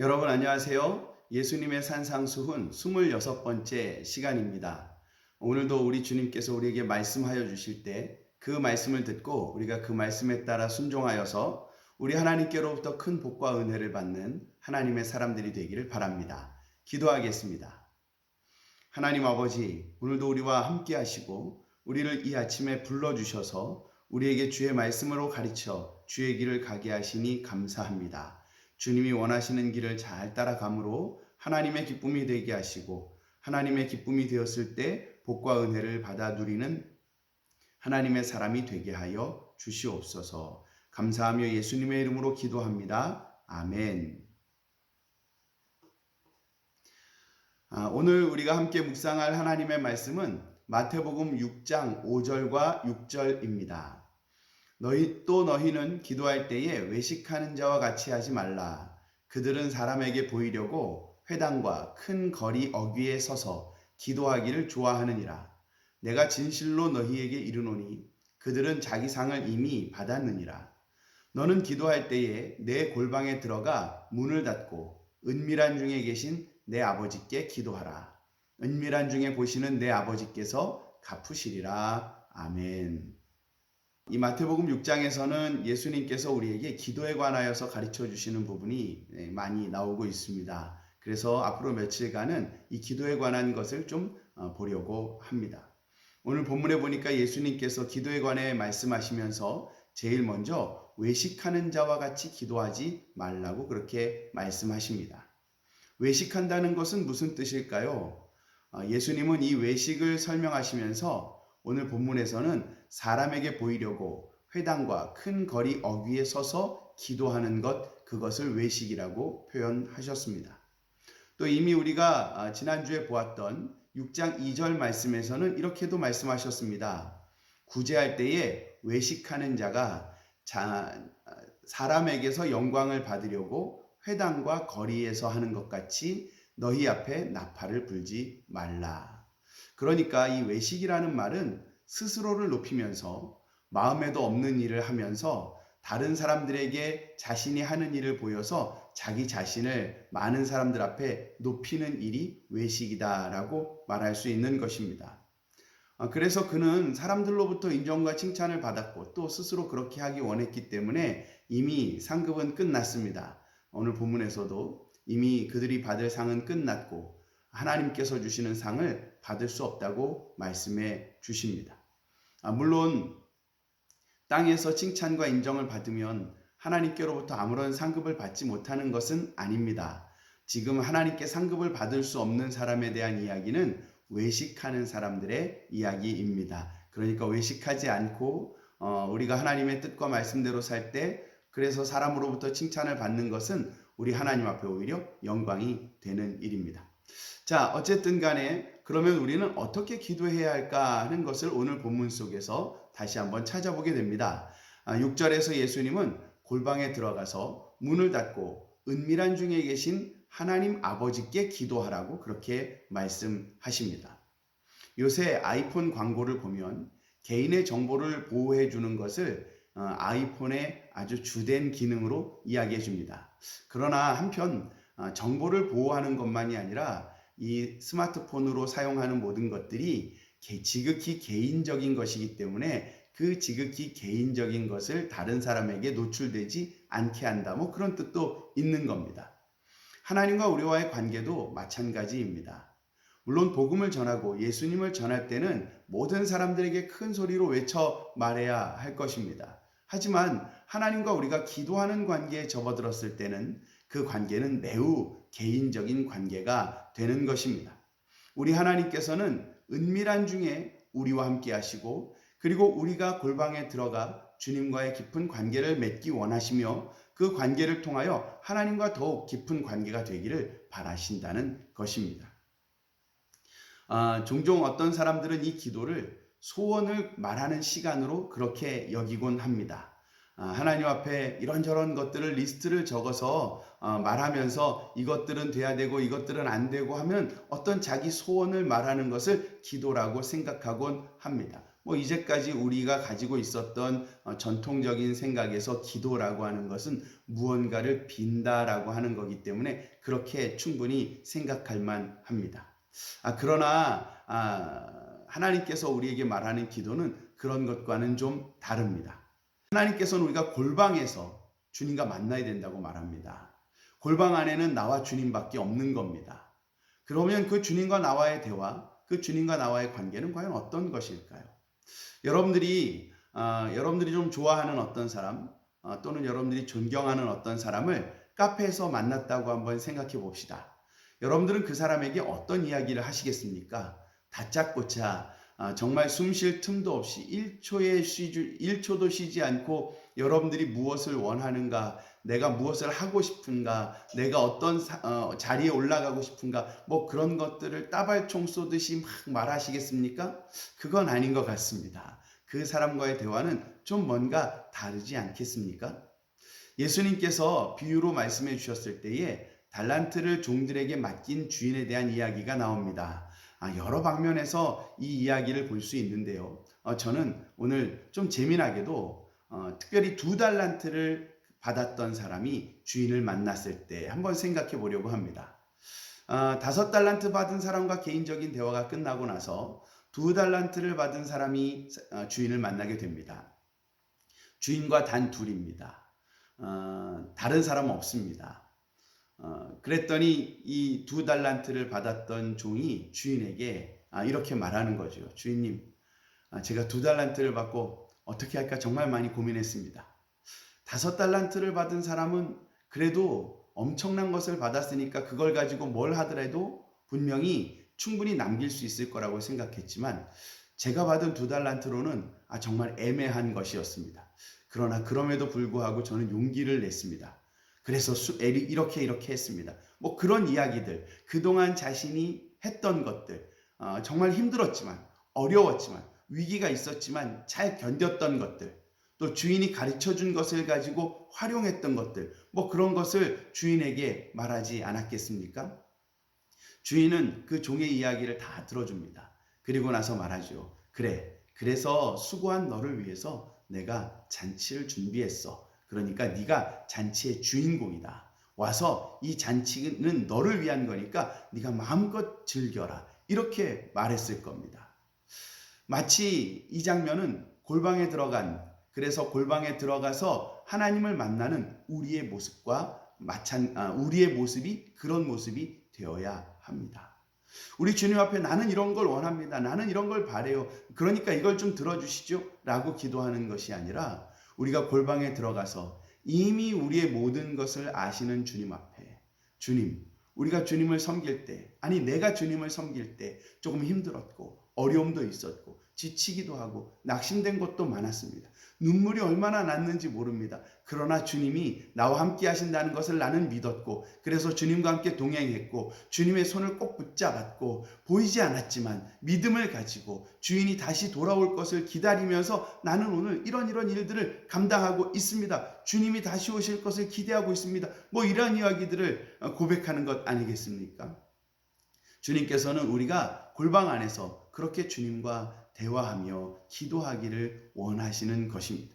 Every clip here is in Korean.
여러분 안녕하세요. 예수님의 산상수훈 26번째 시간입니다. 오늘도 우리 주님께서 우리에게 말씀하여 주실 때 그 말씀을 듣고 우리가 그 말씀에 따라 순종하여서 우리 하나님께로부터 큰 복과 은혜를 받는 하나님의 사람들이 되기를 바랍니다. 기도하겠습니다. 하나님 아버지, 오늘도 우리와 함께 하시고 우리를 이 아침에 불러주셔서 우리에게 주의 말씀으로 가르쳐 주의 길을 가게 하시니 감사합니다. 주님이 원하시는 길을 잘 따라감으로 하나님의 기쁨이 되게 하시고 하나님의 기쁨이 되었을 때 복과 은혜를 받아 누리는 하나님의 사람이 되게 하여 주시옵소서. 감사하며 예수님의 이름으로 기도합니다. 아멘. 오늘 우리가 함께 묵상할 하나님의 말씀은 마태복음 6장 5절과 6절입니다. 너희는 기도할 때에 외식하는 자와 같이 하지 말라. 그들은 사람에게 보이려고 회당과 큰 거리 어귀에 서서 기도하기를 좋아하느니라. 내가 진실로 너희에게 이르노니 그들은 자기 상을 이미 받았느니라. 너는 기도할 때에 내 골방에 들어가 문을 닫고 은밀한 중에 계신 내 아버지께 기도하라. 은밀한 중에 보시는 내 아버지께서 갚으시리라. 아멘. 이 마태복음 6장에서는 예수님께서 우리에게 기도에 관하여서 가르쳐 주시는 부분이 많이 나오고 있습니다. 그래서 앞으로 며칠간은 이 기도에 관한 것을 좀 보려고 합니다. 오늘 본문에 보니까 예수님께서 기도에 관해 말씀하시면서 제일 먼저 외식하는 자와 같이 기도하지 말라고 그렇게 말씀하십니다. 외식한다는 것은 무슨 뜻일까요? 예수님은 이 외식을 설명하시면서 오늘 본문에서는 사람에게 보이려고 회당과 큰 거리 어귀에 서서 기도하는 것, 그것을 외식이라고 표현하셨습니다. 또 이미 우리가 지난주에 보았던 6장 2절 말씀에서는 이렇게도 말씀하셨습니다. 구제할 때에 외식하는 자가 사람에게서 영광을 받으려고 회당과 거리에서 하는 것 같이 너희 앞에 나팔을 불지 말라. 그러니까 이 외식이라는 말은 스스로를 높이면서 마음에도 없는 일을 하면서 다른 사람들에게 자신이 하는 일을 보여서 자기 자신을 많은 사람들 앞에 높이는 일이 외식이다라고 말할 수 있는 것입니다. 그래서 그는 사람들로부터 인정과 칭찬을 받았고 또 스스로 그렇게 하기 원했기 때문에 이미 상급은 끝났습니다. 오늘 본문에서도 이미 그들이 받을 상은 끝났고 하나님께서 주시는 상을 받을 수 없다고 말씀해 주십니다. 물론 땅에서 칭찬과 인정을 받으면 하나님께로부터 아무런 상급을 받지 못하는 것은 아닙니다. 지금 하나님께 상급을 받을 수 없는 사람에 대한 이야기는 외식하는 사람들의 이야기입니다. 그러니까 외식하지 않고 우리가 하나님의 뜻과 말씀대로 살 때 그래서 사람으로부터 칭찬을 받는 것은 우리 하나님 앞에 오히려 영광이 되는 일입니다. 자, 어쨌든 간에 그러면 우리는 어떻게 기도해야 할까 하는 것을 오늘 본문 속에서 다시 한번 찾아보게 됩니다. 6절에서 예수님은 골방에 들어가서 문을 닫고 은밀한 중에 계신 하나님 아버지께 기도하라고 그렇게 말씀하십니다. 요새 아이폰 광고를 보면 개인의 정보를 보호해 주는 것을 아이폰의 아주 주된 기능으로 이야기해 줍니다. 그러나 한편 정보를 보호하는 것만이 아니라 이 스마트폰으로 사용하는 모든 것들이 지극히 개인적인 것이기 때문에 그 지극히 개인적인 것을 다른 사람에게 노출되지 않게 한다. 그런 뜻도 있는 겁니다. 하나님과 우리와의 관계도 마찬가지입니다. 물론 복음을 전하고 예수님을 전할 때는 모든 사람들에게 큰 소리로 외쳐 말해야 할 것입니다. 하지만 하나님과 우리가 기도하는 관계에 접어들었을 때는 그 관계는 매우 개인적인 관계가 되는 것입니다. 우리 하나님께서는 은밀한 중에 우리와 함께 하시고 그리고 우리가 골방에 들어가 주님과의 깊은 관계를 맺기 원하시며 그 관계를 통하여 하나님과 더욱 깊은 관계가 되기를 바라신다는 것입니다. 종종 어떤 사람들은 이 기도를 소원을 말하는 시간으로 그렇게 여기곤 합니다. 하나님 앞에 이런저런 것들을 리스트를 적어서 말하면서 이것들은 돼야 되고 이것들은 안 되고 하면 어떤 자기 소원을 말하는 것을 기도라고 생각하곤 합니다. 뭐 이제까지 우리가 가지고 있었던 전통적인 생각에서 기도라고 하는 것은 무언가를 빈다라고 하는 거기 때문에 그렇게 충분히 생각할 만합니다. 그러나 하나님께서 우리에게 말하는 기도는 그런 것과는 좀 다릅니다. 하나님께서는 우리가 골방에서 주님과 만나야 된다고 말합니다. 골방 안에는 나와 주님밖에 없는 겁니다. 그러면 그 주님과 나와의 대화, 그 주님과 나와의 관계는 과연 어떤 것일까요? 여러분들이 좀 좋아하는 어떤 사람, 또는 여러분들이 존경하는 어떤 사람을 카페에서 만났다고 한번 생각해 봅시다. 여러분들은 그 사람에게 어떤 이야기를 하시겠습니까? 다짜고짜 정말 숨 쉴 틈도 없이 1초도 쉬지 않고 여러분들이 무엇을 원하는가, 내가 무엇을 하고 싶은가, 내가 어떤 자리에 올라가고 싶은가, 뭐 그런 것들을 따발총 쏘듯이 막 말하시겠습니까? 그건 아닌 것 같습니다. 그 사람과의 대화는 좀 뭔가 다르지 않겠습니까? 예수님께서 비유로 말씀해 주셨을 때에 달란트를 종들에게 맡긴 주인에 대한 이야기가 나옵니다. 여러 방면에서 이 이야기를 볼 수 있는데요. 저는 오늘 좀 재미나게도 특별히 2달란트를 받았던 사람이 주인을 만났을 때 한번 생각해 보려고 합니다. 5달란트 받은 사람과 개인적인 대화가 끝나고 나서 2달란트를 받은 사람이 주인을 만나게 됩니다. 주인과 단 둘입니다. 다른 사람은 없습니다. 그랬더니 이 2달란트를 받았던 종이 주인에게 이렇게 말하는 거죠. 주인님, 제가 2달란트를 받고 어떻게 할까 정말 많이 고민했습니다. 5달란트를 받은 사람은 그래도 엄청난 것을 받았으니까 그걸 가지고 뭘 하더라도 분명히 충분히 남길 수 있을 거라고 생각했지만 제가 받은 2달란트로는 정말 애매한 것이었습니다. 그러나 그럼에도 불구하고 저는 용기를 냈습니다. 그래서 이렇게 했습니다. 뭐 그런 이야기들, 그동안 자신이 했던 것들, 정말 힘들었지만, 어려웠지만, 위기가 있었지만 잘 견뎠던 것들, 또 주인이 가르쳐 준 것을 가지고 활용했던 것들, 뭐 그런 것을 주인에게 말하지 않았겠습니까? 주인은 그 종의 이야기를 다 들어줍니다. 그리고 나서 말하죠. 그래, 그래서 수고한 너를 위해서 내가 잔치를 준비했어. 그러니까 네가 잔치의 주인공이다. 와서 이 잔치는 너를 위한 거니까 네가 마음껏 즐겨라. 이렇게 말했을 겁니다. 마치 이 장면은 그래서 골방에 들어가서 하나님을 만나는 우리의 우리의 모습이 그런 모습이 되어야 합니다. 우리 주님 앞에 나는 이런 걸 원합니다. 나는 이런 걸 바래요. 그러니까 이걸 좀 들어주시죠. 라고 기도하는 것이 아니라 우리가 골방에 들어가서 이미 우리의 모든 것을 아시는 주님 앞에 주님, 우리가 주님을 섬길 때, 내가 주님을 섬길 때 조금 힘들었고 어려움도 있었고 지치기도 하고 낙심된 것도 많았습니다. 눈물이 얼마나 났는지 모릅니다. 그러나 주님이 나와 함께 하신다는 것을 나는 믿었고 그래서 주님과 함께 동행했고 주님의 손을 꼭 붙잡았고 보이지 않았지만 믿음을 가지고 주인이 다시 돌아올 것을 기다리면서 나는 오늘 이런 일들을 감당하고 있습니다. 주님이 다시 오실 것을 기대하고 있습니다. 뭐 이런 이야기들을 고백하는 것 아니겠습니까? 주님께서는 우리가 골방 안에서 그렇게 주님과 대화하며 기도하기를 원하시는 것입니다.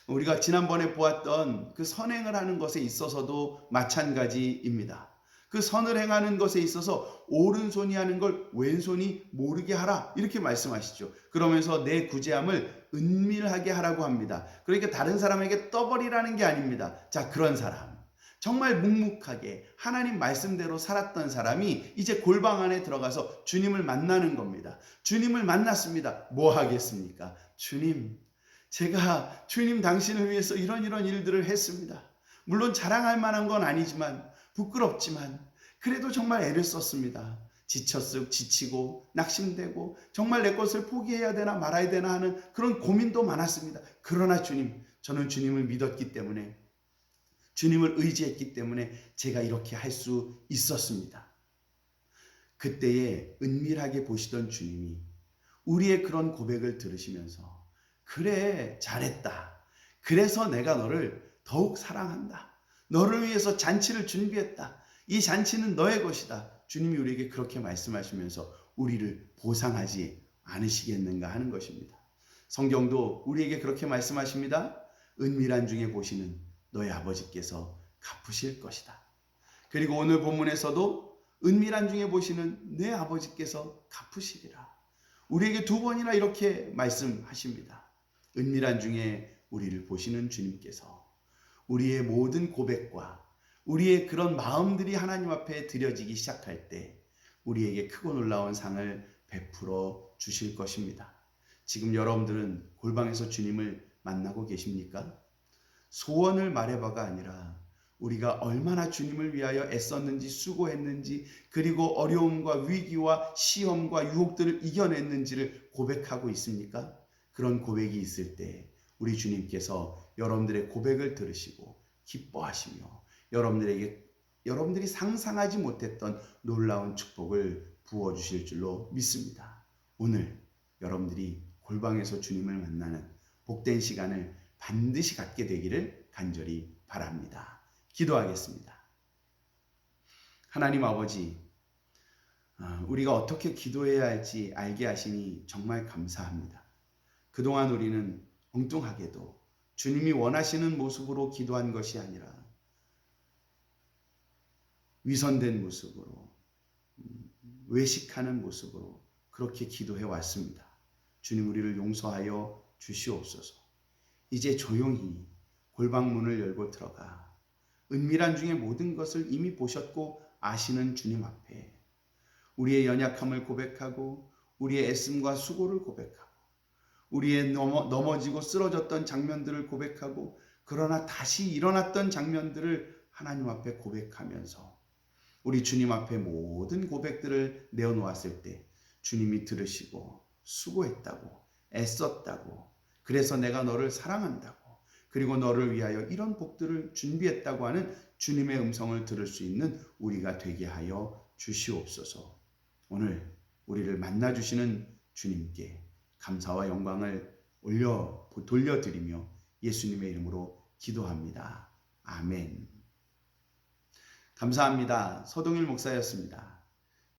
우리가 지난번에 보았던 그 선행을 하는 것에 있어서도 마찬가지입니다. 그 선을 행하는 것에 있어서 오른손이 하는 걸 왼손이 모르게 하라 이렇게 말씀하시죠. 그러면서 내 구제함을 은밀하게 하라고 합니다. 그러니까 다른 사람에게 떠버리라는 게 아닙니다. 자, 그런 사람 정말 묵묵하게 하나님 말씀대로 살았던 사람이 이제 골방 안에 들어가서 주님을 만나는 겁니다. 주님을 만났습니다. 뭐 하겠습니까? 주님, 제가 주님 당신을 위해서 이런 일들을 했습니다. 물론 자랑할 만한 건 아니지만 부끄럽지만 그래도 정말 애를 썼습니다. 지치고 낙심되고 정말 내 것을 포기해야 되나 말아야 되나 하는 그런 고민도 많았습니다. 그러나 주님, 저는 주님을 믿었기 때문에 주님을 의지했기 때문에 제가 이렇게 할 수 있었습니다. 그때에 은밀하게 보시던 주님이 우리의 그런 고백을 들으시면서 그래, 잘했다. 그래서 내가 너를 더욱 사랑한다. 너를 위해서 잔치를 준비했다. 이 잔치는 너의 것이다. 주님이 우리에게 그렇게 말씀하시면서 우리를 보상하지 않으시겠는가 하는 것입니다. 성경도 우리에게 그렇게 말씀하십니다. 은밀한 중에 보시는 너희 아버지께서 갚으실 것이다. 그리고 오늘 본문에서도 은밀한 중에 보시는 내 아버지께서 갚으시리라. 우리에게 두 번이나 이렇게 말씀하십니다. 은밀한 중에 우리를 보시는 주님께서 우리의 모든 고백과 우리의 그런 마음들이 하나님 앞에 드려지기 시작할 때 우리에게 크고 놀라운 상을 베풀어 주실 것입니다. 지금 여러분들은 골방에서 주님을 만나고 계십니까? 소원을 말해봐가 아니라 우리가 얼마나 주님을 위하여 애썼는지 수고했는지 그리고 어려움과 위기와 시험과 유혹들을 이겨냈는지를 고백하고 있습니까? 그런 고백이 있을 때 우리 주님께서 여러분들의 고백을 들으시고 기뻐하시며 여러분들이 상상하지 못했던 놀라운 축복을 부어주실 줄로 믿습니다. 오늘 여러분들이 골방에서 주님을 만나는 복된 시간을 반드시 갖게 되기를 간절히 바랍니다. 기도하겠습니다. 하나님 아버지, 우리가 어떻게 기도해야 할지 알게 하시니 정말 감사합니다. 그동안 우리는 엉뚱하게도 주님이 원하시는 모습으로 기도한 것이 아니라 위선된 모습으로 외식하는 모습으로 그렇게 기도해 왔습니다. 주님 우리를 용서하여 주시옵소서. 이제 조용히 골방문을 열고 들어가 은밀한 중에 모든 것을 이미 보셨고 아시는 주님 앞에 우리의 연약함을 고백하고 우리의 애씀과 수고를 고백하고 우리의 넘어지고 쓰러졌던 장면들을 고백하고 그러나 다시 일어났던 장면들을 하나님 앞에 고백하면서 우리 주님 앞에 모든 고백들을 내어놓았을 때 주님이 들으시고 수고했다고 애썼다고 그래서 내가 너를 사랑한다고 그리고 너를 위하여 이런 복들을 준비했다고 하는 주님의 음성을 들을 수 있는 우리가 되게 하여 주시옵소서. 오늘 우리를 만나주시는 주님께 감사와 영광을 돌려드리며 예수님의 이름으로 기도합니다. 아멘. 감사합니다. 서동일 목사였습니다.